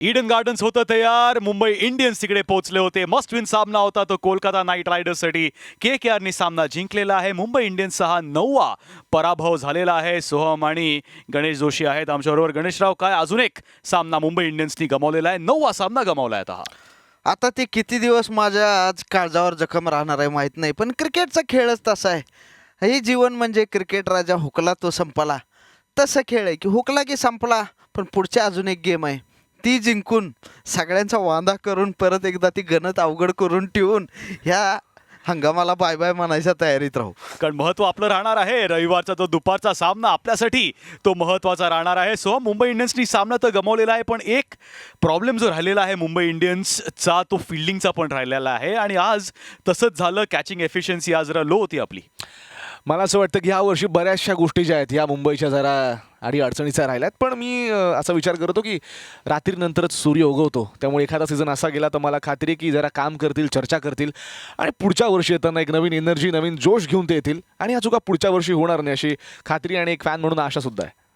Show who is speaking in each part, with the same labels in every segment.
Speaker 1: Eden gardens होतं तयार. Mumbai Indians तिकडे पोहोचले होते. मस्ट विन सामना होता तो कोलकाता नाईट रायडर्ससाठी. KKRने सामना जिंकलेला आहे. मुंबई इंडियन्सचा हा 9वा पराभव झालेला आहे. सोहम आणि गणेश जोशी आहेत आमच्याबरोबर. गणेशराव, काय अजून एक सामना मुंबई इंडियन्सनी गमावलेला आहे. 9वा सामना गमावला आहे आता हा.
Speaker 2: आता ते किती दिवस माझ्या आज काळजावर जखम राहणार आहे माहीत नाही, पण क्रिकेटचा खेळच तसा आहे. हे जीवन म्हणजे क्रिकेट राजा हुकला तो संपला, तसं खेळ आहे की हुकला की संपला, पण पुढच्या अजून एक गेम आहे, ती जिंकून सगळ्यांचा वांदा करून परत एकदा ती गणत अवघड करून ठेवून ह्या हंगामाला बाय बाय म्हणायच्या तयारीत राहू.
Speaker 1: कारण महत्व आपलं राहणार आहे. रविवारचा तो दुपारचा सामना आपल्यासाठी तो महत्वाचा राहणार आहे. सो मुंबई इंडियन्सनी सामना तर गमावलेला आहे, पण एक प्रॉब्लेम जो राहिलेला आहे मुंबई इंडियन्सचा तो फिल्डिंगचा पण राहिलेला आहे. आणि आज तसंच झालं. कॅचिंग एफिशियन्सी आज जरा लो होती आपली.
Speaker 3: मला असं वाटतं की ह्या वर्षी बऱ्याचशा गोष्टी ज्या आहेत या मुंबईच्या जरा आणि अडचणीच्या राहिल्यात, पण मी असा विचार करतो की रात्रीनंतरच सूर्य उगवतो, त्यामुळे एखादा सीझन असा गेला तर मला खात्री आहे की जरा काम करतील, चर्चा करतील आणि पुढच्या वर्षी येताना एक नवीन एनर्जी, नवीन जोश घेऊन ते येतील आणि हा चुका पुढच्या वर्षी होणार नाही अशी खात्री आणि एक फॅन म्हणून आशा सुद्धा आहे.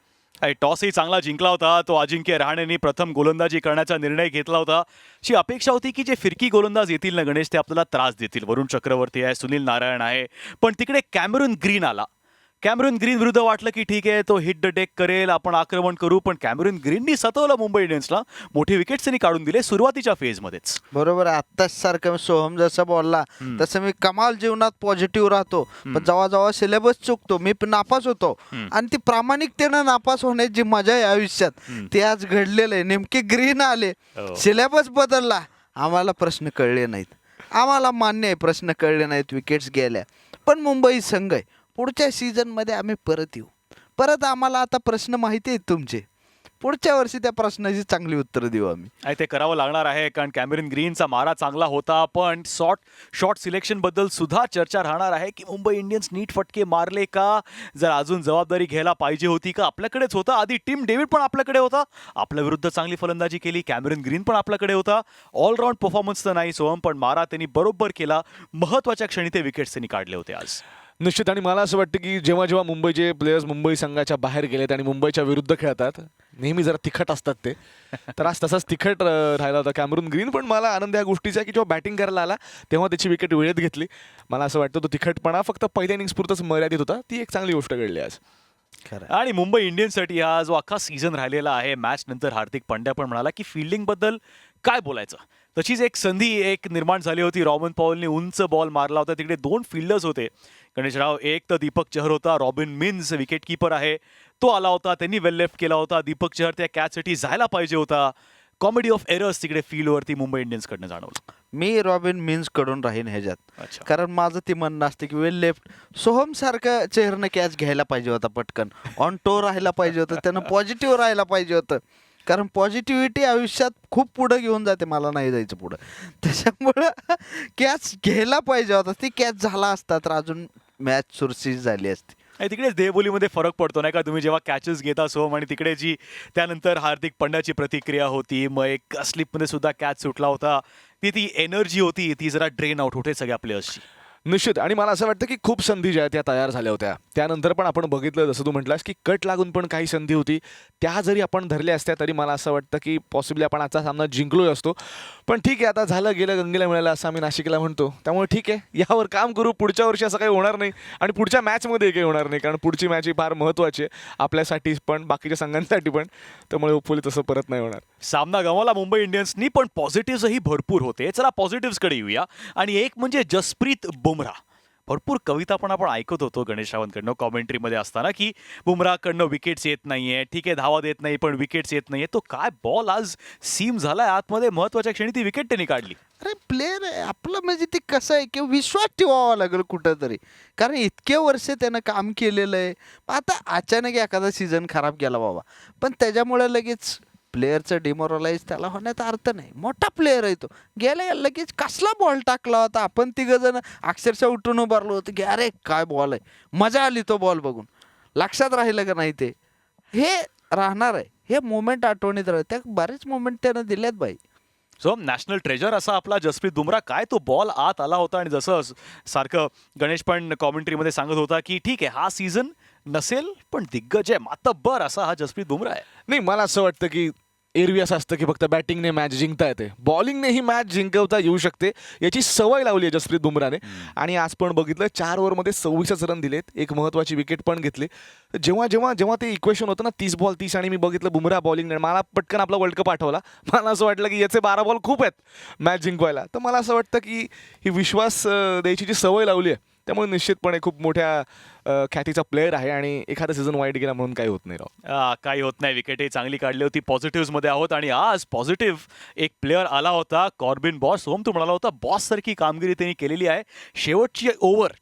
Speaker 1: टॉसही चांगला जिंकला होता. तो अजिंक्य रहाणेने प्रथम गोलंदाजी करण्याचा निर्णय घेतला होता. अशी अपेक्षा होती की जे फिरकी गोलंदाज येतील ना गणेश, ते आपल्याला त्रास देतील. वरुण चक्रवर्ती आहे, सुनील नारायण आहे, पण तिकडे कॅमेरून ग्रीन आला. कॅमेरून ग्रीन विरुद्ध वाटलं की ठीक आहे, तो हिट द डेक करेल, आपण आक्रमण करू, पण कॅमेरून ग्रीननी सतवलं मुंबई इंडियन्सला. मोठे विकेट्स त्यांनी काढून दिले सुरुवातीच्या फेजमध्येच.
Speaker 2: बरोबर आहे. आत्ताच सारखं सोहम जसं बोलला तसं मी कमाल जीवनात पॉझिटिव्ह राहतो, पण जेव्हा जेव्हा सिलेबस चुकतो मी नापास होतो. आणि ती प्रामाणिकतेनं नापास होण्याची जी मजा आहे आयुष्यात ते आज घडलेलं आहे. नेमके ग्रीन आले,
Speaker 1: हो.
Speaker 2: सिलेबस बदलला, आम्हाला प्रश्न कळले नाहीत. आम्हाला मान्य आहे प्रश्न कळले नाहीत, विकेट्स गेल्या, पण मुंबई संघ आहे. पुढच्या सीझनमध्ये आम्ही परत येऊ. परत आम्हाला आता प्रश्न माहिती आहेत तुमचे, पुढच्या वर्षी त्या प्रश्नाची चांगली उत्तरं देऊ आम्ही.
Speaker 1: आणि ते करावं लागणार आहे, कारण कॅमेरून ग्रीनचा मारा चांगला होता, पण शॉर्ट सिलेक्शनबद्दल सुद्धा चर्चा राहणार आहे की मुंबई इंडियन्स नीट फटके मारले का, जर अजून जबाबदारी घ्यायला पाहिजे होती का. आपल्याकडेच होता आधी. टीम डेव्हिड पण आपल्याकडे होता, आपल्या विरुद्ध चांगली फलंदाजी केली. कॅमेरून ग्रीन पण आपल्याकडे होता. ऑलराऊंड परफॉर्मन्स तर नाही सोहम, पण मारा त्यांनी बरोबर केला. महत्वाच्या क्षणी ते विकेट्स त्यांनी काढले होते आज.
Speaker 3: निश्चित. आणि मला असं वाटतं की जेव्हा जेव्हा मुंबईचे प्लेयर्स मुंबई संघाच्या बाहेर गेलेत आणि मुंबईच्या विरुद्ध खेळतात, नेहमी जरा तिखट असतात ते, तर आज तसाच तिखट राहिला होता कॅमेरून ग्रीन. पण मला आनंद या गोष्टीचा आहे की जेव्हा बॅटिंग करायला आला तेव्हा त्याची विकेट वेळेत घेतली. मला असं वाटतं तो तिखटपणा फक्त पहिल्या इनिंग्सपुरतच मर्यादित होता. ती एक चांगली गोष्ट घडली आज.
Speaker 1: आणि मुंबई इंडियन्ससाठी हा जो अख्खा सीझन राहिलेला आहे, मॅच नंतर हार्दिक पांड्या पण म्हणाला की फिल्डिंग बद्दल काय बोलायचं. तशीच एक संधी निर्माण झाली होती. रॉबिन पॉलने उंच बॉल मारला होता. तिकडे 2 फिल्डर्स होते गणेशराव. एक तर दीपक चहर होता, रॉबिन मिन्स विकेट कीपर आहे, तो आला होता, त्यांनी वेल लेफ्ट केला होता. दीपक चहर त्या कॅचसाठी जायला पाहिजे होता. कॉमेडी ऑफ एरर्स तिकडे फील्डवरती मुंबई इंडियन्सकडनं जाणवलं.
Speaker 2: मी रॉबिन मिन्स कडून राहीन ह्याच्यात,
Speaker 1: अच्छा.
Speaker 2: कारण माझं ते म्हणणं असतं की वेल लेफ्ट सोहम सारखं चेहरनं कॅच घ्यायला पाहिजे होता, पटकन ऑन टो राहायला पाहिजे होतं, त्यानं पॉझिटिव्ह राहायला पाहिजे होतं, कारण पॉझिटिव्हिटी आयुष्यात खूप पुढं घेऊन जाते. मला नाही जायचं पुढं, त्याच्यामुळं कॅच घ्यायला पाहिजे होता. ती कॅच झाला असता तर अजून मॅच सुरक्षित झाली असती.
Speaker 1: आणि तिकडेच देहबोलीमध्ये फरक पडतो नाही का. तुम्ही जेव्हा कॅचेस घेता सोहम, आणि तिकडे जी त्यानंतर हार्दिक पांड्याची प्रतिक्रिया होती, मग एक स्लिपमध्ये सुद्धा कॅच सुटला होता, ती एनर्जी होती, ती जरा ड्रेन आउट होते सगळ्या प्लेयर्सची.
Speaker 3: निश्चित. आणि मला असं वाटतं की खूप संधी ज्या आहेत त्या तयार झाल्या होत्या. त्यानंतर पण आपण बघितलं, जसं तू म्हटलास की कट लागून पण काही संधी होती, त्या जरी आपण धरल्या असत्या तरी मला असं वाटतं की पॉसिबली आपण आजचा सामना जिंकलोय असतो. पण ठीक आहे, आता झालं गेलं गंगेला मिळालं असं आम्ही नाशिकला म्हणतो, त्यामुळे ठीक आहे, यावर काम करू. पुढच्या वर्षी असं काही होणार नाही आणि पुढच्या मॅचमध्ये काही होणार नाही, कारण पुढची मॅच ही फार महत्त्वाची आहे आपल्यासाठी पण, बाकीच्या संघांसाठी पण. त्यामुळे होपफुली तसं परत नाही होणार.
Speaker 1: सामना गमावला मुंबई इंडियन्सनी, पण पॉझिटिव्हही भरपूर होते. चला पॉझिटिव्हकडे येऊया. आणि एक म्हणजे जसप्रीत बुमराह. भरपूर कविता पण आपण ऐकत होतो गणेशरावांकडनं कॉमेंट्रीमध्ये असताना की बुमराहकडनं विकेट्स येत नाहीये. ठीक आहे, धावा देत नाही, पण विकेट्स येत नाहीये. तो काय बॉल आज सीम झालाय आतमध्ये, महत्वाच्या क्षणी ती विकेट त्यांनी काढली.
Speaker 2: अरे प्लेअर आहे आपलं, म्हणजे ते कसं आहे की विश्वास ठेवावा लागेल कुठंतरी, कारण इतके वर्ष त्यानं काम केलेलं आहे. आता अचानक एखादा सीझन खराब गेला बाबा, पण त्याच्यामुळे लगेच प्लेअरचं डिमोरलाइज त्याला होण्यात अर्थ नाही. मोठा प्लेअर आहे तो. गेल्या लगेच कसला बॉल टाकला होता, आपण तिघंजण अक्षरशः उठून उभारलो होतो की अरे काय बॉल आहे, मजा आली तो बॉल बघून. लक्षात राहिलं का नाही, ते हे राहणार आहे, हे मोमेंट आठवणीत राहते. त्या बरेच मोमेंट त्यानं दिल्यात बाई.
Speaker 1: सो नॅशनल ट्रेजर असा आपला जसप्रीत बुमराह. काय तो बॉल आत आला होता, आणि जसं सारखं गणेश पण कॉमेंट्रीमध्ये सांगत होता की ठीक आहे, हा सीझन नसेल पण दिग्गज आहे, मातब्बर असा हा जसप्रीत बुमराह आहे.
Speaker 3: नाही, मला असं वाटतं की एरवी असं असतं की फक्त बॅटिंगने मॅच जिंकता येते, बॉलिंगने ही मॅच जिंकवता येऊ शकते याची सवय लावली आहे जसप्रीत बुमराने. आणि आज पण बघितलं 4 ओव्हरमध्ये 26 रन दिलेत, एक महत्त्वाची विकेट पण घेतली. जेव्हा जेव्हा जेव्हा ते इक्वेशन होतं ना 30 बॉल 30 आणि मी बघितलं बुमरा बॉलिंग, मला पटकन आपला वर्ल्ड कप आठवला. मला असं वाटलं की याचे 12 बॉल खूप आहेत मॅच जिंकवायला. तर मला असं वाटतं की ही विश्वास द्यायची जी सवय लावली आहे त्यामुळे निश्चितपणे खूप मोठ्या ख्यातीचा प्लेअर आहे आणि एखादा सीझन वाईट गेला म्हणून काही होत नाही राव.
Speaker 1: काही होत नाही, विकेटही चांगली काढली होती, पॉझिटिव्हमध्ये आहोत. आणि आज पॉझिटिव्ह एक प्लेअर आला होता, कॉर्बिन बॉस. सोम तू म्हणाला होता बॉस सारखी कामगिरी त्यांनी केलेली आहे. शेवटची ओव्हर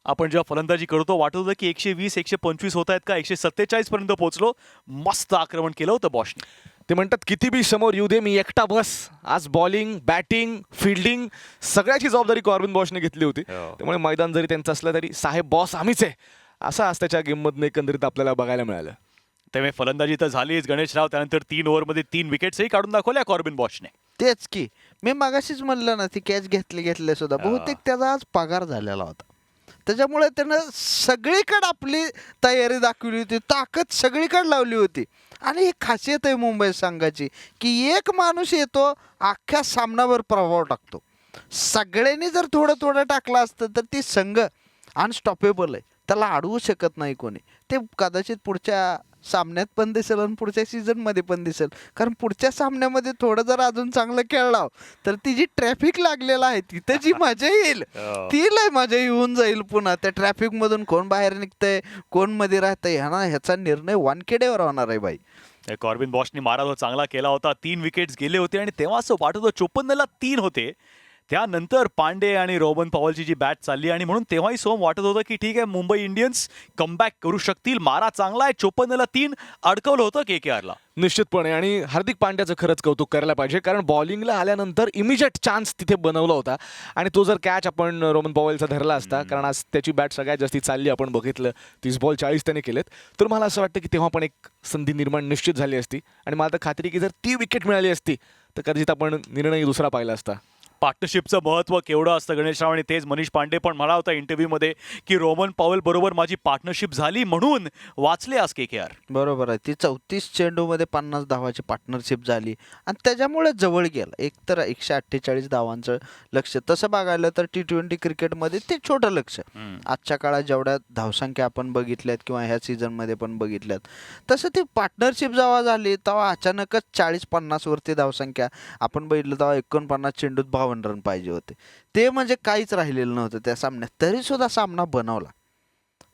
Speaker 1: आपण जेव्हा फलंदाजी करतो वाटत होतं की 120 125 होत आहेत का, 147 पर्यंत पोहोचलो. मस्त आक्रमण केलं होतं बॉसने.
Speaker 3: ते म्हणतात किती बी समोर येऊ दे मी एकटा बस. आज बॉलिंग बॅटिंग फिल्डिंग सगळ्याची जबाबदारी कॉर्बिन बॉसने घेतली होती. त्यामुळे मैदान जरी त्यांचं असलं तरी साहेब बॉस आम्हीच आहे असं आज त्याच्या गेममधनं एकंदरीत आपल्याला बघायला मिळालं.
Speaker 1: त्यामुळे फलंदाजी तर झालीच गणेशराव. त्यानंतर 3 ओव्हरमध्ये 3 विकेट्सही काढून दाखवल्या कॉर्बिन बॉसने.
Speaker 2: तेच की मी मागाशीच म्हणलं ना, ती कॅच घेतले सुद्धा बहुतेक त्याचा आज पगार झालेला होता. त्याच्यामुळे त्यानं सगळीकडे आपली तयारी दाखवली होती, ताकद सगळीकडे लावली होती. आणि ही खासियत आहे मुंबई संघाची की एक माणूस येतो अख्ख्या सामनावर प्रभाव टाकतो. सगळ्यांनी जर थोडं थोडं टाकलं असतं तर ती संघ अनस्टॉपेबल आहे, त्याला अडवू शकत नाही कोणी. ते कदाचित पुढच्या सामन्यात पण दिसेल आणि पुढच्या सीझनमध्ये पण दिसेल. कारण पुढच्या सामन्यामध्ये थोडं जर अजून चांगलं खेळला तर ती जी ट्रॅफिक लागलेला आहे तिथं जी मजा येईल ती लय मजा येऊन जाईल. पुन्हा त्या ट्रॅफिकमधून कोण बाहेर निघतंय कोण मध्ये राहतंय ह्याचा निर्णय वानखेडेवर होणार आहे बाई.
Speaker 1: कॉर्बिन बॉसने मारा तो चांगला केला होता. 3 विकेट्स गेले होते आणि तेव्हा असं वाटत होतं 54ला 3 होते. त्यानंतर पांडे आणि रोबन पॉवलची जी बॅट चालली आणि म्हणून तेव्हाही सोम वाटत होतं की ठीक आहे मुंबई इंडियन्स कमबॅक करू शकतील. मारा चांगला आहे. 54ला 3 अडकवलं होतं KKRला
Speaker 3: निश्चितपणे. आणि हार्दिक पांड्याचं खरंच कौतुक करायला पाहिजे कारण बॉलिंगला आल्यानंतर इमिजिएट चान्स तिथे बनवला होता. आणि तो जर कॅच आपण रोमन पॉवेलचा धरला असता, कारण आज त्याची बॅट सगळ्यात जास्ती चालली आपण बघितलं 30 बॉल 40 त्याने केलेत, तर मला असं वाटतं की तेव्हा पण एक संधी निर्माण निश्चित झाली असती. आणि मला तर खात्री की जर ती विकेट मिळाली असती तर कदाचित आपण निर्णय दुसरा पाहिला असता.
Speaker 1: पार्टनरशिपचं महत्त्व केवढं असतं गणेशराव. आणि तेच मनीष पांडे पण म्हणाला होता इंटरव्ह्यूमध्ये की रोमन पॉवेल बरोबर माझी पार्टनरशिप झाली म्हणून वाचले आज KKR.
Speaker 2: बरोबर आहे. ती 34 चेंडूमध्ये 50 धावाची पार्टनरशिप झाली आणि त्याच्यामुळे जवळ गेला. एक तर 148 धावांचं लक्ष, तसं बघायला तर T20 क्रिकेटमध्ये ते छोटं लक्ष. आजच्या काळात जेवढ्या धावसंख्या आपण बघितल्यात किंवा ह्या सीझनमध्ये पण बघितल्यात तसं ती पार्टनरशिप जेव्हा झाली तेव्हा अचानकच 40-50 वरती धावसंख्या आपण बघितलं तेव्हा 49 चेंडूत 52 रन पाहिजे होते. ते म्हणजे काहीच राहिलेलं नव्हतं त्या सामन्यात, तरी सुद्धा सामना बनवला.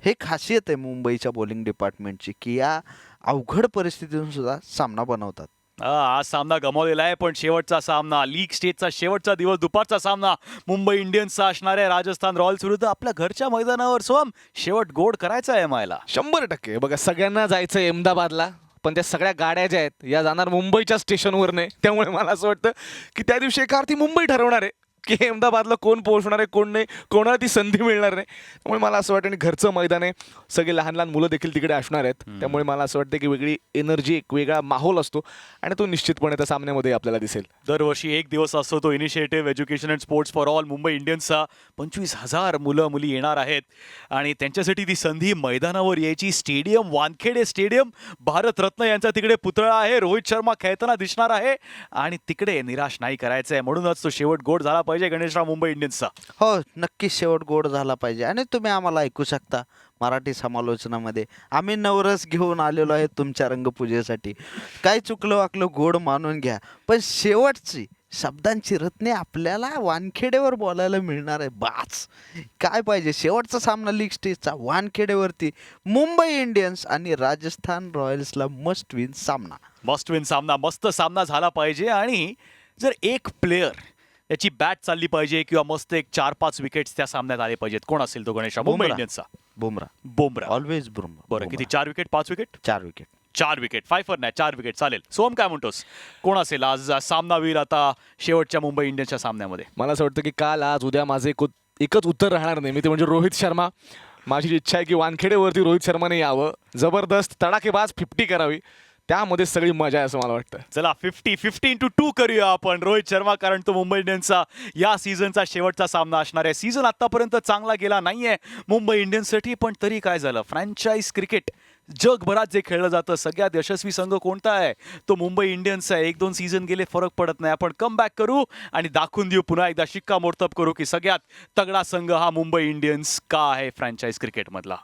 Speaker 2: हे खासियत आहे मुंबईच्या बॉलिंग डिपार्टमेंटची की या अवघड परिस्थितीतून सुद्धा सामना बनवतात.
Speaker 1: आज सामना गमावलेला आहे पण शेवटचा सामना लीग स्टेजचा शेवटचा दिवस दुपारचा सामना मुंबई इंडियन्सचा असणार आहे राजस्थान रॉयल्स विरुद्ध आपल्या घरच्या मैदानावर. सोम शेवट गोड करायचा आहे मायला
Speaker 3: 100%. बघा सगळ्यांना जायचं अहमदाबादला पण त्या सगळ्या गाड्या ज्या आहेत या जाणार मुंबईच्या स्टेशनवरने. त्यामुळे मला असं वाटतं की त्या दिवशी एका अर्थी मुंबई ठरवणार आहे की अहमदाबादला कोण पोहोचणार आहे कोण नाही, कोणाला ती संधी मिळणार नाही. त्यामुळे मला असं वाटतं आणि घरचं मैदान आहे, सगळे लहान लहान मुलं देखील तिकडे असणार आहेत. त्यामुळे मला असं वाटतं की वेगळी एनर्जी एक वेगळा माहोल असतो आणि तो निश्चितपणे त्या सामन्यामध्ये आपल्याला दिसेल.
Speaker 1: दरवर्षी एक दिवस असतो तो initiative education and sports for all. Mumbai इंडियन्सचा 25,000 मुलं मुली येणार आहेत आणि त्यांच्यासाठी ती संधी मैदानावर यायची. स्टेडियम वानखेडे स्टेडियम, भारतरत्न यांचा तिकडे पुतळा आहे, रोहित शर्मा खेळताना दिसणार आहे आणि तिकडे निराश नाही करायचं आहे. म्हणूनच तो शेवट गोड झाला पाहिजे गणेशराव मुंबई इंडियन्सचा.
Speaker 2: हो नक्कीच शेवट गोड झाला पाहिजे. आणि तुम्ही आम्हाला ऐकू शकता मराठी समालोचनामध्ये. आम्ही नवरस घेऊन आलेलो आहे तुमच्या रंगपूजेसाठी. काय चुकलं वाकलं गोड मानून घ्या, पण शेवटची शब्दांची रत्ने आपल्याला वानखेडेवर बोलायला मिळणार आहे. बाच काय पाहिजे. शेवटचा सामना लीग स्टेजचा वानखेडेवरती मुंबई इंडियन्स आणि राजस्थान रॉयल्सला मस्ट विन सामना.
Speaker 1: मस्ट विन सामना, मस्त सामना झाला पाहिजे. आणि जर एक प्लेअर त्याची बॅट चालली पाहिजे किंवा मस्त एक 4-5 विकेट्स त्या सामन्यात आले पाहिजेत, कोण असेल तो गणेशराव? मुंबई इंडियन्सचा बुमरा.
Speaker 2: ऑलवेज बुमरा.
Speaker 1: बरं किती 4 विकेट 5 विकेट?
Speaker 2: 4 विकेट.
Speaker 1: 4 विकेट. 5 नाही 4 विकेट चालेल. सोम काय म्हणतोस कोण असेल आज सामनावीर आता शेवटच्या मुंबई इंडियन्सच्या सामन्यामध्ये?
Speaker 3: मला असं वाटतं की काल आज उद्या माझं एकच उत्तर राहणार नाही मी, ते म्हणजे रोहित शर्मा. माझी इच्छा आहे की वानखेडेवरती रोहित शर्माने यावं, जबरदस्त तडाखेबाज 50 करावी, त्यामध्ये सगळी मजा आहे असं मला वाटतं.
Speaker 1: चला 50-2 करूया आपण रोहित शर्मा, कारण तो मुंबई इंडियन्सचा या सीझनचा शेवटचा सामना असणार आहे. सीझन आतापर्यंत चांगला गेला नाहीये मुंबई इंडियन्ससाठी, पण तरी काय झालं, फ्रँचाईज क्रिकेट जगभरात जे खेळलं जातं सगळ्यात यशस्वी संघ कोणता आहे तो मुंबई इंडियन्स आहे. 1-2 सीझन गेले फरक पडत नाही. आपण कम बॅक करू आणि दाखवून देऊ पुन्हा एकदा शिक्कामोर्तब करू की सगळ्यात तगडा संघ हा मुंबई इंडियन्स का आहे फ्रँचाइज क्रिकेटमधला.